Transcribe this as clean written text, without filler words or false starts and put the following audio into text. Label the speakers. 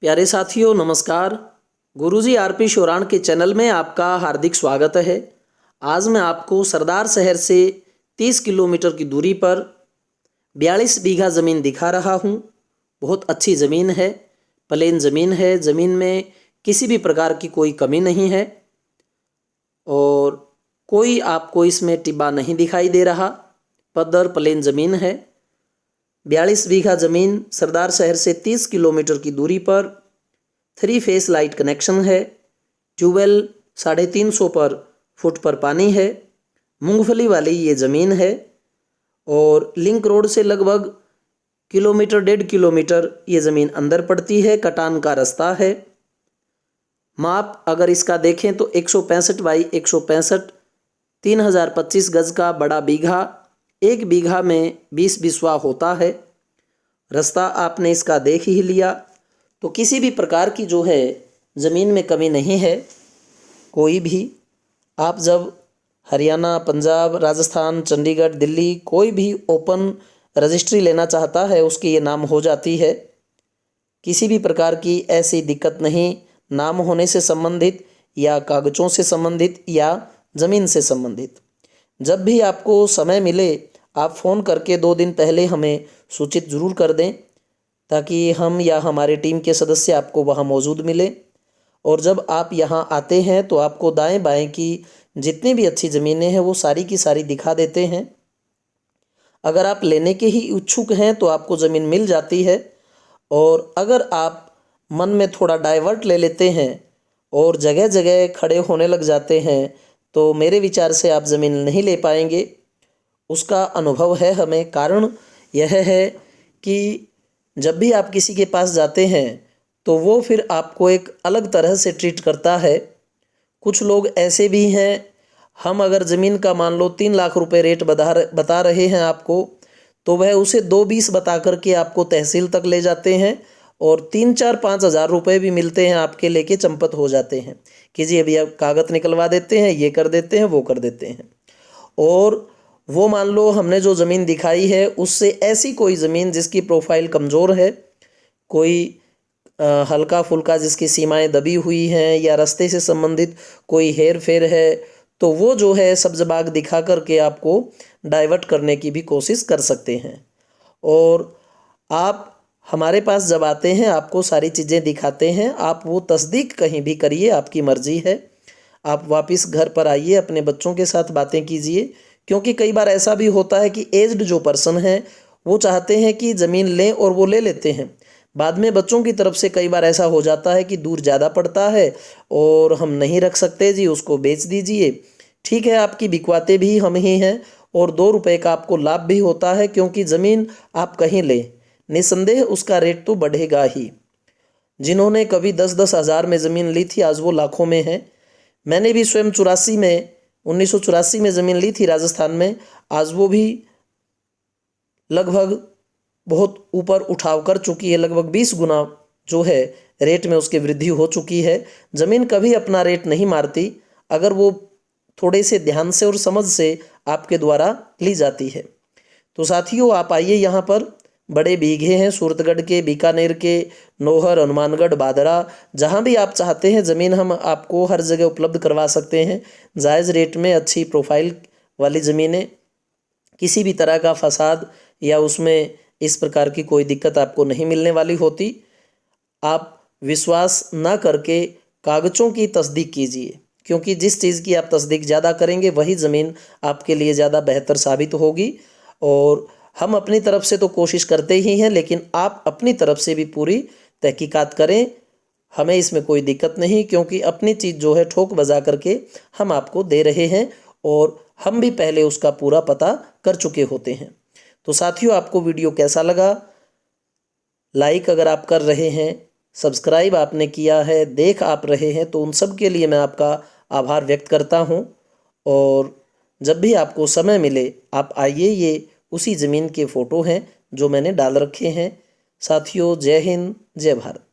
Speaker 1: प्यारे साथियों नमस्कार। गुरुजी आरपी शोराण के चैनल में आपका हार्दिक स्वागत है। आज मैं आपको सरदार शहर से 30 किलोमीटर की दूरी पर 42 बीघा ज़मीन दिखा रहा हूँ। बहुत अच्छी ज़मीन है, प्लेन ज़मीन है। ज़मीन में किसी भी प्रकार की कोई कमी नहीं है और कोई आपको इसमें टिब्बा नहीं दिखाई दे रहा। पद्धर प्लेन ज़मीन है। 42 बीघा ज़मीन सरदार शहर से 30 किलोमीटर की दूरी पर 3 फेस लाइट कनेक्शन है। ट्यूबवेल 350 पर फुट पर पानी है। मूंगफली वाली ये ज़मीन है और लिंक रोड से लगभग किलोमीटर 1.5 किलोमीटर ये ज़मीन अंदर पड़ती है। कटान का रास्ता है। माप अगर इसका देखें तो 165 बाई 165 3025 गज का बड़ा बीघा। एक बीघा में 20 बिस्वा होता है। रास्ता आपने इसका देख ही लिया, तो किसी भी प्रकार की जो है ज़मीन में कमी नहीं है। कोई भी आप जब हरियाणा, पंजाब, राजस्थान, चंडीगढ़, दिल्ली कोई भी ओपन रजिस्ट्री लेना चाहता है उसकी ये नाम हो जाती है। किसी भी प्रकार की ऐसी दिक्कत नहीं, नाम होने से संबंधित या कागज़ों से संबंधित या ज़मीन से संबंधित। जब भी आपको समय मिले आप फ़ोन करके 2 दिन पहले हमें सूचित ज़रूर कर दें ताकि हम या हमारी टीम के सदस्य आपको वहाँ मौजूद मिले। और जब आप यहाँ आते हैं तो आपको दाएं बाएं की जितनी भी अच्छी ज़मीनें हैं वो सारी की सारी दिखा देते हैं। अगर आप लेने के ही इच्छुक हैं तो आपको ज़मीन मिल जाती है। और अगर आप मन में थोड़ा डाइवर्ट ले लेते हैं और जगह जगह खड़े होने लग जाते हैं तो मेरे विचार से आप ज़मीन नहीं ले पाएंगे। उसका अनुभव है हमें। कारण यह है कि जब भी आप किसी के पास जाते हैं तो वो फिर आपको एक अलग तरह से ट्रीट करता है। कुछ लोग ऐसे भी हैं, हम अगर ज़मीन का मान लो 3 लाख रुपए रेट बता रहे हैं आपको, तो वह उसे 2-20 बता करके आपको तहसील तक ले जाते हैं और 3-4-5 हज़ार रुपये भी मिलते हैं आपके, लेके चंपत हो जाते हैं कि जी अभी आप कागज़ निकलवा देते हैं, ये कर देते हैं, वो कर देते हैं। और वो मान लो हमने जो ज़मीन दिखाई है उससे ऐसी कोई ज़मीन जिसकी प्रोफाइल कमज़ोर है, कोई हल्का फुल्का जिसकी सीमाएं दबी हुई हैं या रास्ते से संबंधित कोई हेर फेर है, तो वो जो है सब्ज़ बाग दिखा करके आपको डाइवर्ट करने की भी कोशिश कर सकते हैं। और आप हमारे पास जब आते हैं आपको सारी चीज़ें दिखाते हैं। आप वो तस्दीक कहीं भी करिए, आपकी मर्ज़ी है। आप वापस घर पर आइए, अपने बच्चों के साथ बातें कीजिए, क्योंकि कई बार ऐसा भी होता है कि एज्ड जो पर्सन है वो चाहते हैं कि ज़मीन लें और वो ले लेते हैं। बाद में बच्चों की तरफ से कई बार ऐसा हो जाता है कि दूर ज़्यादा पड़ता है और हम नहीं रख सकते जी, उसको बेच दीजिए। ठीक है, आपकी बिकवाते भी हम ही हैं और 2 रुपये का आपको लाभ भी होता है, क्योंकि ज़मीन आप कहीं लें निसंदेह उसका रेट तो बढ़ेगा ही। जिन्होंने कभी 10-10 हज़ार में ज़मीन ली थी आज वो लाखों में है। मैंने भी स्वयं 1984 में ज़मीन ली थी राजस्थान में। आज वो भी लगभग बहुत ऊपर उठाव कर चुकी है। लगभग 20 गुना जो है रेट में उसकी वृद्धि हो चुकी है। ज़मीन कभी अपना रेट नहीं मारती अगर वो थोड़े से ध्यान से और समझ से आपके द्वारा ली जाती है। तो साथियों आप आइए, यहाँ पर बड़े बीघे हैं सूरतगढ़ के, बीकानेर के, नौहर, हनुमानगढ़, बादरा, जहाँ भी आप चाहते हैं ज़मीन हम आपको हर जगह उपलब्ध करवा सकते हैं जायज़ रेट में। अच्छी प्रोफाइल वाली ज़मीनें, किसी भी तरह का फसाद या उसमें इस प्रकार की कोई दिक्कत आपको नहीं मिलने वाली होती। आप विश्वास ना करके कागज़ों की तस्दीक कीजिए, क्योंकि जिस चीज़ की आप तस्दीक ज़्यादा करेंगे वही ज़मीन आपके लिए ज़्यादा बेहतर साबित होगी। और हम अपनी तरफ से तो कोशिश करते ही हैं, लेकिन आप अपनी तरफ से भी पूरी तहकीकात करें। हमें इसमें कोई दिक्कत नहीं, क्योंकि अपनी चीज़ जो है ठोक बजा करके हम आपको दे रहे हैं और हम भी पहले उसका पूरा पता कर चुके होते हैं। तो साथियों आपको वीडियो कैसा लगा? लाइक अगर आप कर रहे हैं, सब्सक्राइब आपने किया है, देख आप रहे हैं, तो उन सब के लिए मैं आपका आभार व्यक्त करता हूं। और जब भी आपको समय मिले आप आइए। ये उसी ज़मीन के फ़ोटो हैं जो मैंने डाल रखे हैं। साथियों जय हिंद, जय भारत।